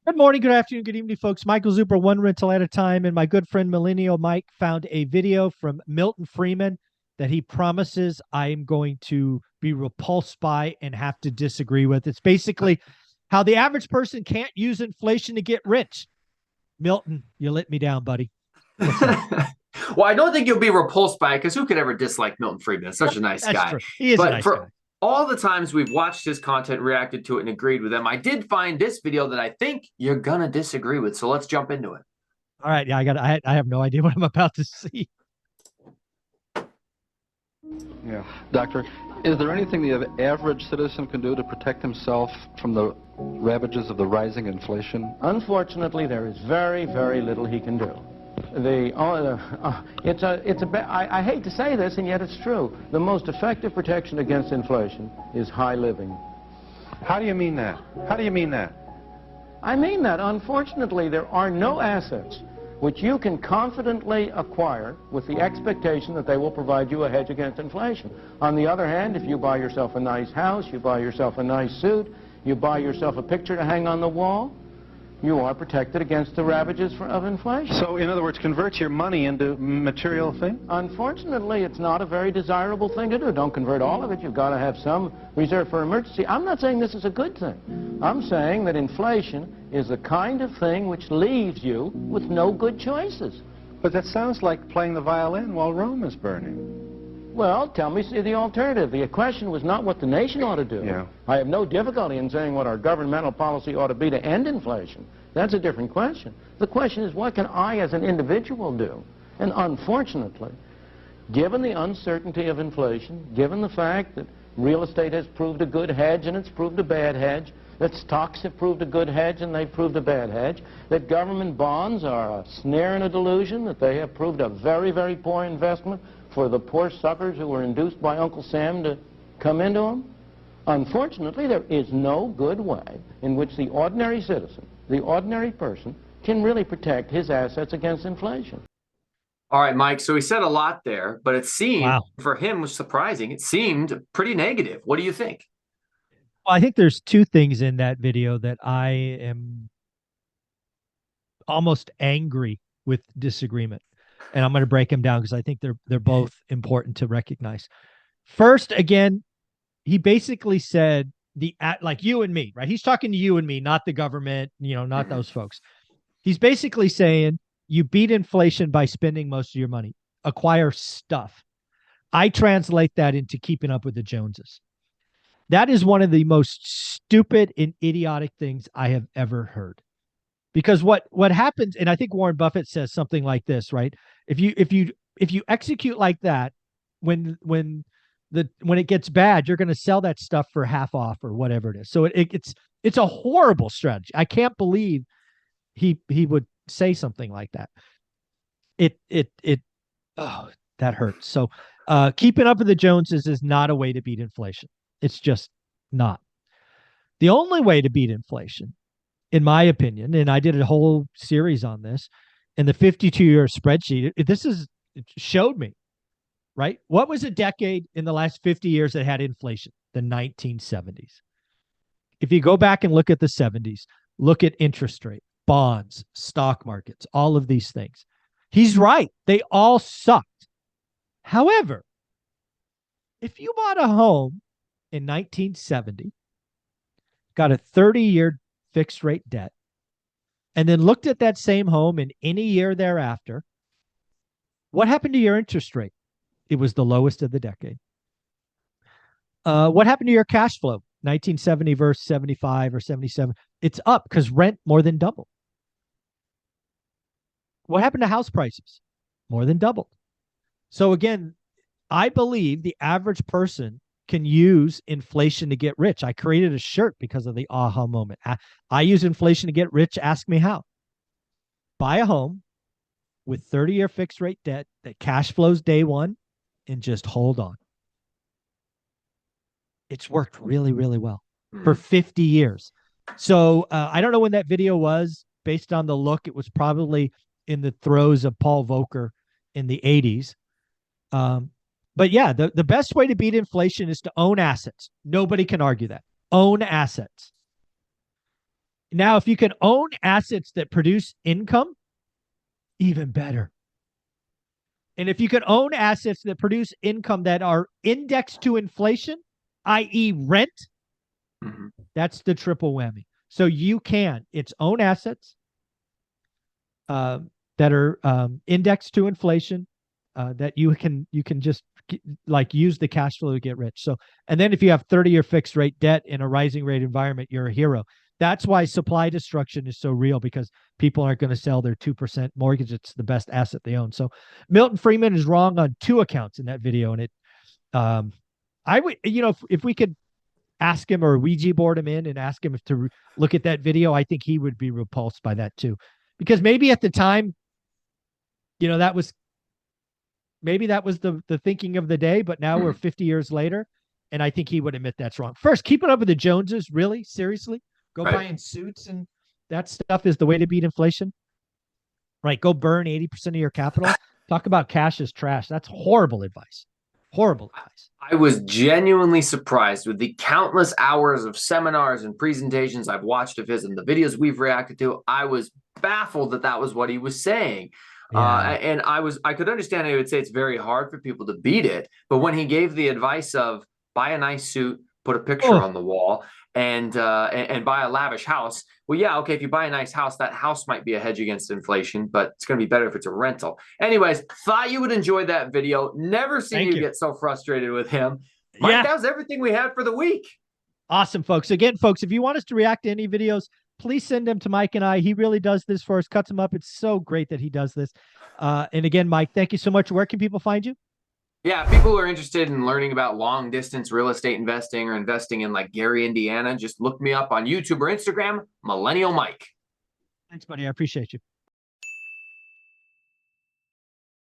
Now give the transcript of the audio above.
Good morning, good afternoon, good evening, folks. Michael Zuber, one rental at a time. And my good friend Millennial Mike found a video from Milton Freeman that he promises I am going to be repulsed by and have to disagree with. It's basically how the average person can't use inflation to get rich. Milton, you let me down, buddy. What's up? Well, I don't think you'll be repulsed by it because who could ever dislike Milton Friedman? Such a nice That's guy. true. He is a But nice guy. for all the times we've watched his content, reacted to it, and agreed with him, I did find this video that I think you're gonna disagree with. So let's jump into it. All right. Yeah, I have no idea what I'm about to see. Yeah. Doctor, is there anything the average citizen can do to protect himself from the ravages of the rising inflation? Unfortunately, there is very, very little he can do. I hate to say this, and yet it's true. The most effective protection against inflation is high living. How do you mean that? How do you mean that? I mean that, unfortunately, there are no assets which you can confidently acquire with the expectation that they will provide you a hedge against inflation. On the other hand, if you buy yourself a nice house, you buy yourself a nice suit, you buy yourself a picture to hang on the wall, you are protected against the ravages of inflation. So, in other words, convert your money into material thing? Unfortunately, it's not a very desirable thing to do. Don't convert all of it. You've got to have some reserve for emergency. I'm not saying this is a good thing. I'm saying that inflation is the kind of thing which leaves you with no good choices. But that sounds like playing the violin while Rome is burning. Well, tell me the alternative. The question was not what the nation ought to do. Yeah. I have no difficulty in saying what our governmental policy ought to be to end inflation. That's a different question. The question is, what can I as an individual do? And unfortunately, given the uncertainty of inflation, given the fact that real estate has proved a good hedge and it's proved a bad hedge, that stocks have proved a good hedge and they've proved a bad hedge, that government bonds are a snare and a delusion, that they have proved a very, very poor investment for the poor suckers who were induced by Uncle Sam to come into them. Unfortunately, there is no good way in which the ordinary citizen, the ordinary person, can really protect his assets against inflation. All right, Mike. So he said a lot there, but it seemed Wow. for him was surprising. It seemed pretty negative. What do you think? Well, I think there's two things in that video that I am almost angry with disagreement. And I'm going to break them down because I think they're both important to recognize. First, again, he basically said like you and me, right? He's talking to you and me, not the government, not those folks. He's basically saying you beat inflation by spending most of your money, acquire stuff. I translate that into keeping up with the Joneses. That is one of the most stupid and idiotic things I have ever heard. Because what happens, and I think Warren Buffett says something like this, right? If you execute like that, when it gets bad, you're going to sell that stuff for half off or whatever it is. So it's a horrible strategy. I can't believe he would say something like that. Oh, that hurts. So keeping up with the Joneses is not a way to beat inflation. It's just not. The only way to beat inflation, in my opinion, and I did a whole series on this, in the 52-year spreadsheet, it showed me, right? What was a decade in the last 50 years that had inflation? The 1970s. If you go back and look at the 70s, look at interest rate, bonds, stock markets, all of these things. He's right. They all sucked. However, if you bought a home in 1970, got a 30-year fixed rate debt, and then looked at that same home in any year thereafter, what happened to your interest rate? It was the lowest of the decade. What happened to your cash flow? 1970 versus 75 or 77. It's up because rent more than doubled. What happened to house prices? More than doubled. So again, I believe the average person can use inflation to get rich. I created a shirt because of the aha moment. I use inflation to get rich. Ask me how. Buy a home with 30-year fixed rate debt that cash flows day one and just hold on. It's worked really, really well for 50 years. So I don't know when that video was. Based on the look, it was probably in the throes of Paul Volcker in the 80s. But yeah, the best way to beat inflation is to own assets. Nobody can argue that. Own assets. Now, if you can own assets that produce income, even better. And if you can own assets that produce income that are indexed to inflation, i.e., rent, that's the triple whammy. So you can, it's own assets that are indexed to inflation, that you can just like use the cash flow to get rich. So, and then if you have 30-year fixed rate debt in a rising rate environment, you're a hero. That's why supply destruction is so real, because people aren't going to sell their 2% mortgage. It's the best asset they own. So Milton Friedman is wrong on 2 accounts in that video. And it, I would, if we could ask him or Ouija board him in and ask him to look at that video, I think he would be repulsed by that too, because maybe at the time, that was the thinking of the day, but now we're 50 years later, and I think he would admit that's wrong. First, keeping up with the Joneses, really? Seriously? Go buying suits and that stuff is the way to beat inflation? Right, go burn 80% of your capital? Talk about cash as trash. That's horrible advice. Horrible advice. I was genuinely surprised with the countless hours of seminars and presentations I've watched of his and the videos we've reacted to. I was baffled that was what he was saying. Yeah. And I could understand he would say it's very hard for people to beat it. But when he gave the advice of buy a nice suit, put a picture on the wall, and buy a lavish house. Well, yeah, okay, if you buy a nice house, that house might be a hedge against inflation, but it's going to be better if it's a rental. Anyways, thought you would enjoy that video. Never seen you get so frustrated with him. Mike, that was everything we had for the week. Awesome, folks. Again, folks, if you want us to react to any videos, please send them to Mike and I. He really does this for us, cuts them up. It's so great that he does this. And again, Mike, thank you so much. Where can people find you? Yeah, people who are interested in learning about long distance real estate investing or investing in like Gary, Indiana, just look me up on YouTube or Instagram, Millennial Mike. Thanks, buddy. I appreciate you.